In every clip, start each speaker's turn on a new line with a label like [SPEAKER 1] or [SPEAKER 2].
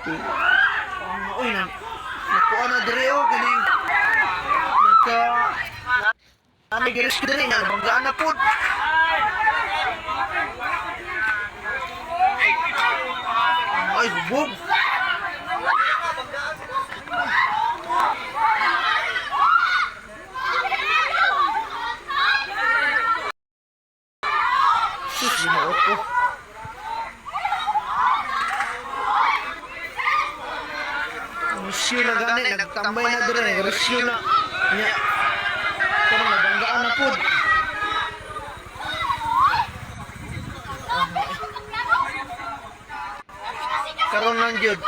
[SPEAKER 1] Uy, nakuha na diri o. Galing. Namigiris ko diri na. Banggaan na po. Ay, bubog. Sus, ginaot ko. Rescue na gani, nagtambay na dire, rescue na. Nya. Pero nabanggaan na pud. Karon lang jud.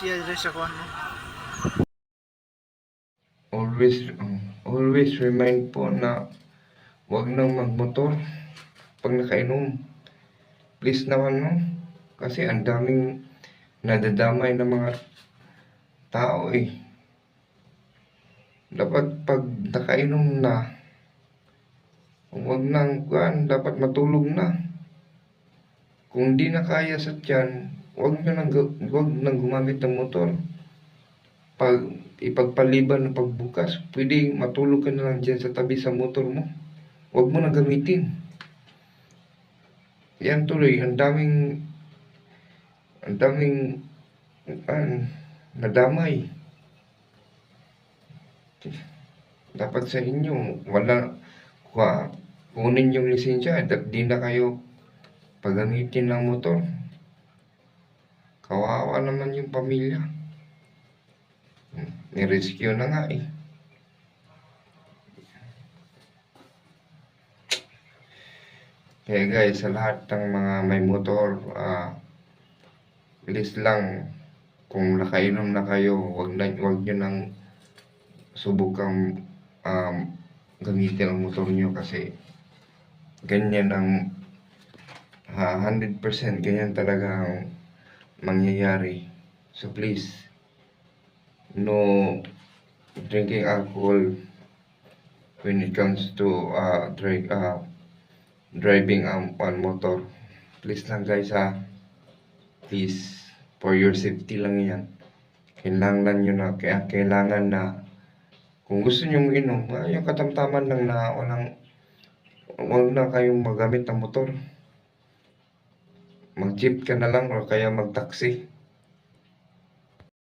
[SPEAKER 1] Siya sa kuan.
[SPEAKER 2] Always remind po na huwag nang magmotor pag nakainom. Please naman, no? Kasi ang daming nadadamay ng mga tao eh. Dapat pag nakainom na, huwag nang kuan, dapat matulog na. Kung di na kaya sa tiyan, huwag nang gumamit ng motor. Pag ipagpaliban ng pagbukas, pwede matulog ka na lang dyan sa tabi sa motor mo. Huwag mo na gamitin. Yan tuloy, ang daming nadamay. Dapat sa inyo, kunin yung lisensya, di na kayo paggamitin ng motor. Kawawa naman yung pamilya. Ni-rescue na nga eh. Kaya guys, sa lahat ng mga may motor, please lang, kung nakainom na kayo, wag nyo nang subukang gamitin ang motor nyo kasi ganyan ang 100% ganyan talaga ang mangyayari. So please, no drinking alcohol when it comes to driving on motor. Please lang guys please, for your safety lang yan. Kailangan na kung gusto nyo inom, yung katamtaman lang na wag na kayong magamit ng motor. Mag-jeep ka na lang o kaya mag-taxi.